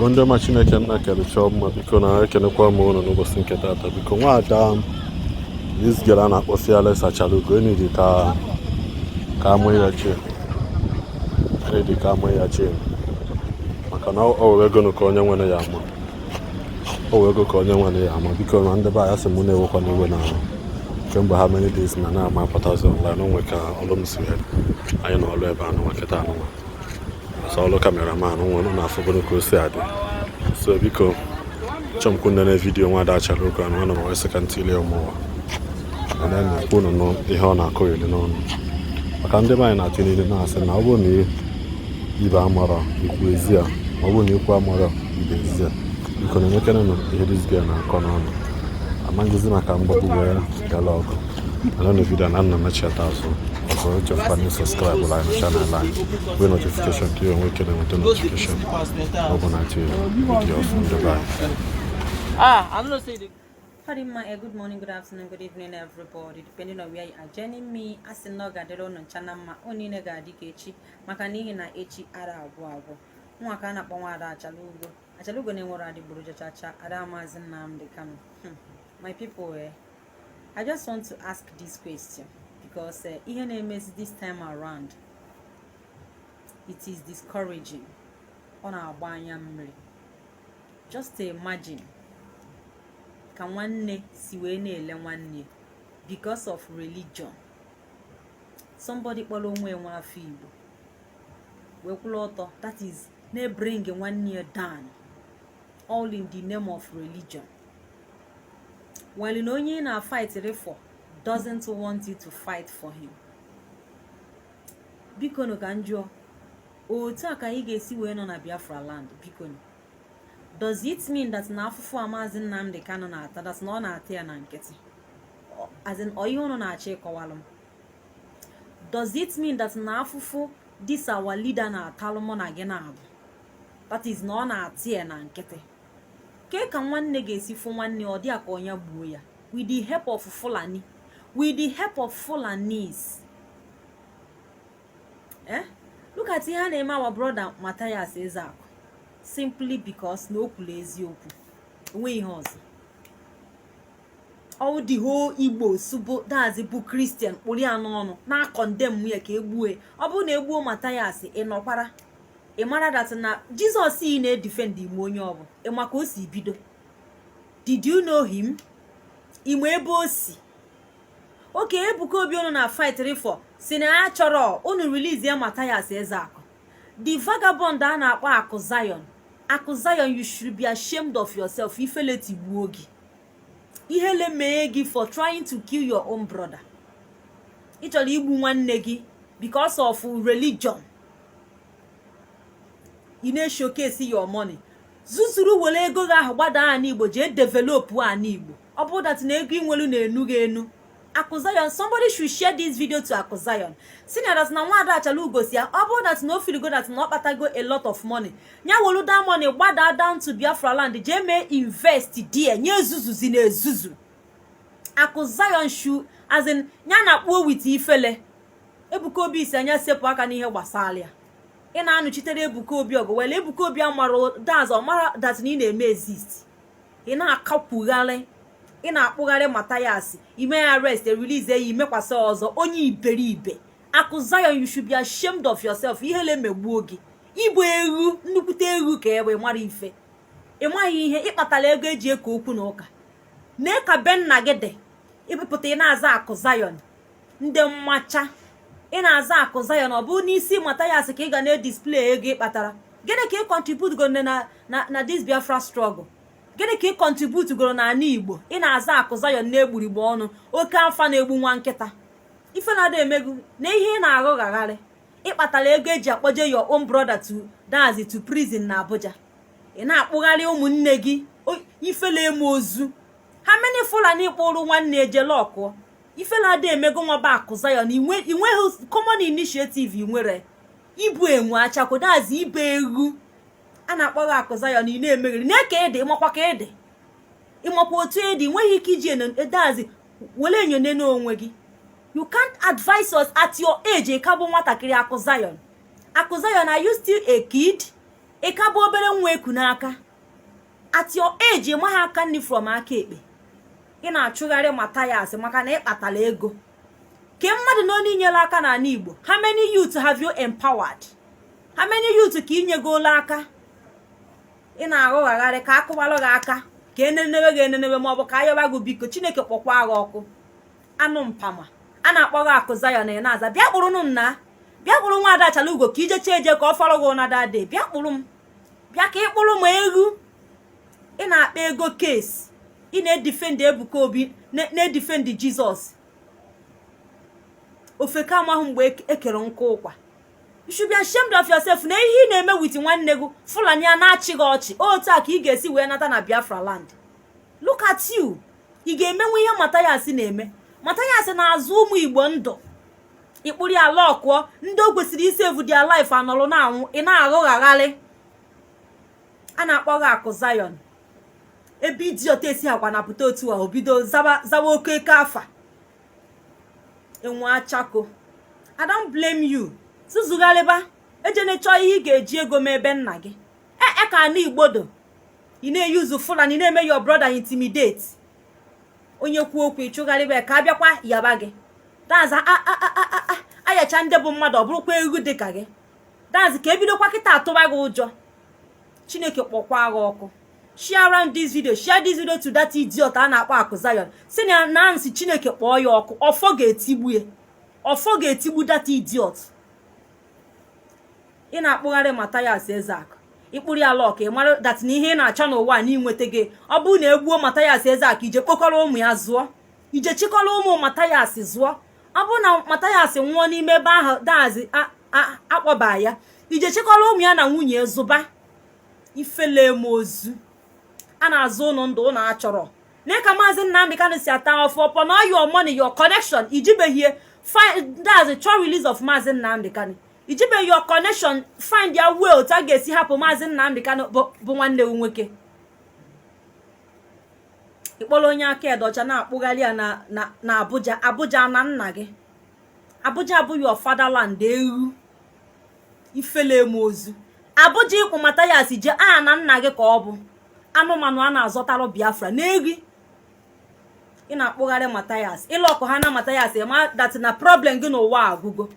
Igbo ndị ọma Chineke nna kere chọọ mma biko na ekenekwa m unu n'ụbọchị nke taata biko nwaada this girl a na-akpọ Fearless Achalugo enidi ka amụ ya chie maka na o wee ego ka onye nwere ya ama biko na ndị be ya sị mụ na-ewekwa n'iwe na kemgbe ha many days na na-ama apụtazi online onwe ka ọlụ m si anyị na ọlụ ebe anụ nkịta anụnwa ọlụ kameraman nwere na-afụbụrụ ka o si adị so biko chọmkwu nene vidiyo nwaada Achalugo anụ ana m wee sị ka ntili ụmụnwa ana na-ekwu nụ ihe ọ na-akụghịrị n'ọnụ maka ndị be anyị na-atụ niile na-asị na ọ bụrụ na ibe amara ikwu ezi a ma ọ bụrụ na ikwu amara ibe ezi a biko na emekere nụ ihe dizga na-akọ n'ọnụ amaghịzi maka mgbagbu wee gala ọgụ ana na vidiyo na nna mechiata azụ ọzọ echefukwa na subscribe ụlọ anyị na chanel anyị wee notification ka onwe ike na-enweta notification ọ bụ na tinye vidiyo ndị be anyị. Good morning, good afternoon, good evening, everybody. Depending on where you are joining me, as in no gadero no channel ma oni ne gadi kechi maka n'ihi na echi ara agwụ nwa ka na-akpọ nwaada Achalugo ne nwere adị gburu chacha ada Maazị Nnamdi Kanu. My people, I just want to ask this question because ihe na-emezi this time around it is discouraging. Ọ na-agba anya mmiri. Just imagine ka nwanne si wee na-ele nwanne because of religion. Somebody kpọrọ onwe nwa afọ Igbo wee kwụrụ ọtọ, that is na-bring nwanne down all in the name of religion. While in onye na fight for doesn't want you to fight for him. Biko no kanjo otu aka ị ga-esi wee nọ na Biafra land biko no. Does it mean that na afụfụ Maazị Nnamdi Kanu na-ata that na ọ na-ata ya na nkịtị? As in oyi unu na-achọ ịkọwalụ m. Does it mean that na afụfụ this our leader na-atalụ mụ na gị na-abụ that is na ọ na-ata ya na nkịtị? Ke ka nwanne ga-esi fụ nwanne ọ dị aka onye gbuo ya with the help of Fulani, with the help of Fulanis. Look at ihe na-eme our brother Matthias Ezeaku simply because na okwulu eziokwu onwe ihe ọzọ. All the whole Igbo subo dazi bụ Christian kpụrụ ya n'ọnụ na condemn ya ka egbue. Ọ bụ na egbuo Matthias ịnọkwara ịmara that na Jesus yi na-defend ime onye ọ bụ ịma ka o si bido. Did you know him? Ime ebe o si. Okay, Ebuka Obi unu na fight for si na ya chọrọ unu release ya Matthias Ezeaku. The vagabond a na-akpọ Akụ Zion, you should be ashamed of yourself. Ifele tigbuo gị. Ihele mee gị for trying to kill your own brother. Ị chọrọ igbu nwanne gị because of religion. You need showcase your money. Zuzuru wele ego ga ahụ gbada ana Igbo je develop ana Igbo. Ọ bụ that na ego inwelu na enu ga enu. Akụ Zion, somebody should share this video to Akụ Zion. Senior that na nwaada Achalugo si ya, ọ bụ that no feel go that no kpatago a lot of money. Nya wolu that money gbada down to Biafra land je me invest there. Nye zuzu na ezuzu. Akụ Zion should as in nya na kpuo with ifele. Ebuka Obi isi anya sepụ aka n'ihe gbasara ya. Ị na-anụchitere Ebuka Obi ọgụ wele Ebuka Obi amara that's ọ mara that na ị na-eme exist. Ị na-akapụgharị ị na-akpụgharị Matthias ime arrest release ya imekwasa ọzọ onye iberibe. Akụ Zion, you should be ashamed of yourself. Ihele megbuo gị igbo eghu nnukwute eghu ka ebe mara ife ịmaghị ihe ịkpatala ego eji eko okwu na ụka na ka be nna gị dị ịpụta ị na-aza Akụ Zion ndị mmacha ị na-aza Akụ Zion ọ bụ n'isi Matthias ka ị ga na-display ego ịkpatara. Gịnị ka ị contribute go na this Biafra struggle? Gịnị ka ị contribute goro na ana Igbo? Ị na-aza Akụ Zion na-egburigbo ọnụ oke afa na-egbu nwa nkịta ife na-ada emegu na ihe ị na-aghọ gagharị ịkpatala ego eji akpọje your own brother to prison na Abuja. Ị na-akpụgharị ụmụnne gị ifele eme ozu. Ha many Fulani kpụrụ nwanne ejele ọkụ ife na-ada emego nwa ba Akụ Zion inweghị common initiative ị nwere ibu enwe achakwo dazi ibe egwu a na-akpọghị Akụ Zion ị na-emegheri na-eke ede ịmakwa ka ede ịmakwa otu ede nweghị ike iji dazi wele enyone n'onwe gị. You can't advise us at your age. Akụ Zion, are you still a kid? ịka bụ obere nwa eku n'aka at your age ị maghị aka nni from aka ekpe ị na-achụgharị Matthias maka na ị kpatara ego ke mmadụ n'onye inyere aka n'ala Igbo. How many youth have you empowered? How many youth ka inyegola aka? Ị na-aghọgharị ka akụwalụ gị aka ka enenewe gị enenewe ma ọ bụ ka ayọba gị biko Chineke kpọkwa gị ọkụ anụ mpama a na-akpọ gị akụ Zion na na-aza bịa kpụrụ m nna bịa kpụrụ nwa Ada Chalugo ka ije cheje ka ọ fọrọ gị na dade bịa kpụrụ m bịa ka ị kpụrụ m egwu. Ị na-akpa ego case ị na-edefend Ebuka Obi na-edefend Jesus ofeka amahụ mgbe ekere nkụ ụkwa. You should be ashamed of yourself na ihe ị na-eme with nwanne gị Fulani a na-achị gị ọchị otu a ka ị ga-esi wee nata na Biafra land. Look at you. Ị ga-emenwe ihe Matthias na-eme. Matthias na-azụ ụmụ Igbo ndụ ịkpụrụ ya lọkụọ ndị o kwesịrị isi evu dia life anọrọ na-anwụ ị na-aghọgharị. A na-akpọ gị akụ Zion ebe idiot esi akwa na pụta otu a obido zawa oke eke afa enwe achako. I don't blame you. Suzugharịba ejene chọọ ihe ị ga-eji ego mee ebe nna gị ka na Igbo do ị na-eyuzu Fulani na-eme your brother intimidate onye kwuo okwu ịchụgharịba ka abịakwa yaba gị daza ayacha ndị bụ mmadụ ọ bụrụkwa egwu dịka gị dazi ka ebidokwa kịta atụba gị ụjọ. Chineke kpọkwa gị ọkụ. Share around this video, share this video to that idiot a na-akpọ akụ Zion si na Nancy Chineke kpọọ ya ọkụ ọfọ ga-etigbu ya ọfọ ga-etigbu that idiot. Ị na-akpụgharị Matthias Ezeaku ịkpụrụ ya lọk ị mara dat na ihe ị na-achọ n'ụwa n'inweta gị ọ bụrụ na egbuo Matthias Ezeaku ije kpokọrọ ụmụ ya zụọ ije chịkọrọ ụmụ Matthias zụọ. Ọ bụrụ na Matthias nwụọ n'ime ebe ahụ dazi akpọba ya ije chịkọrọ ụmụ ya na nwunye zụba ifele m ozu. A na-azụ ụnụ ndụ ụnụ achọrọ na ka Maazị Nnamdi Kanu si ata ọfọ upon all your money your connection ijibehie that's the true release of Maazị Nnamdi Kanu ijibe your connection find your way otu a ga-esi hapụ Maazị Nnamdi Kanu bụ nwanne gị nwoke. Ịkpọrọ onye aka edocha na-akpụgharị ya na Abuja na nna gị. Abuja bụ your fatherland ewu ifele m ozu. Abuja ịkwụ Matthias je na nna gị ka ọ bụ anụmanụ a na-azọtarụ Biafra n'egi. Ị na-akpụgharị Matthias ịlọkụ ha na Matthias ema that na problem gị n'ụwa agwụgo.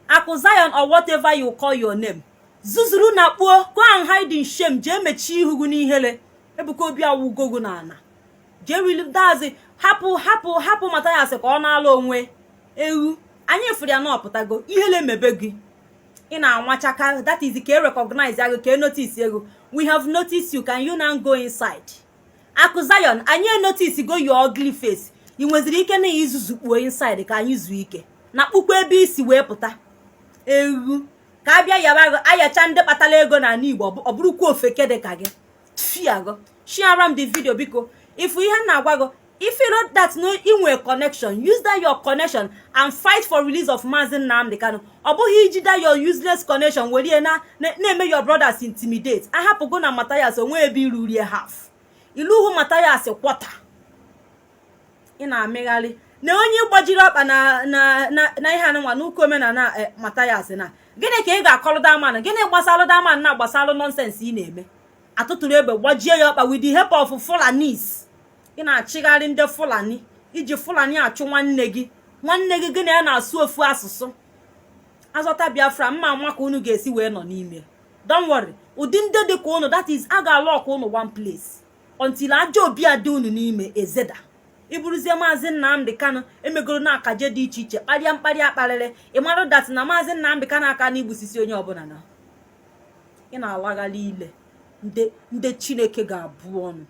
Akụ Zion or whatever you call your name zuzuru na kpuo go and hide in shame jee mechie ihu gị n'ihere. Ebuka Obi awụgo gị n'ana jee really dazi hapụ Matthias ka ọ na-ala onwe ewu. Anyị fụrụ ya na ọpụtago ihele mebe gị. Ị na-anwachaka that is ka recognize ya ka notice ego. We have noticed you. Can you now go inside? Akụ Zion anyị notice go your ugly face. I nweziri ike na izuzukpuo inside ka anyị zuo ike na kpukwa ebe isi wee pụta ewu ka abịa yaba ayacha ndị kpatala ego na Igbo ọ bụrụkwa ofeke dị ka gị fiago. Share am the video biko if ihe na-agwa go if you know that no inwe connection use that your connection and fight for release of Maazị Nnamdi Kanu. Ọ bụghị iji that your useless connection were na-eme your brothers intimidate. Ahapụgo na Matthias onwe ebe irurie half iluhu Matthias kwọta. Ị na-amịgharị na onye gbajiri ọkpa na ihe anụnwa n'ụka omenala Matthias na gịnị ka ị ga-akọrọ daman gịnị gbasara daman na gbasara nonsense ị na-eme atụtụrụ egbe gbajie ya ọkpa with the help of Fulanis. Ị na-achịgharị ndị Fulani iji Fulani achụ nwanne gị gịnị ya na-asụ ofu asụsụ azọta Biafra mma nwa ka unu ga-esi wee nọ n'ime. Don't worry ụdị ndị dị ka unu that is a ga-alụ ọkụ unu one place until ajọ obi adị unu n'ime ezeda. Iburuzie Maazị Nnamdi Kanu emegoro na akaje dị iche iche kparịa mkparị akparịrị ị mara dat na Maazị Nnamdi Kanu aka na igbusisi onye ọbụla na ị na-alaghalị ile ndị Chineke ga-abụ ọnụ.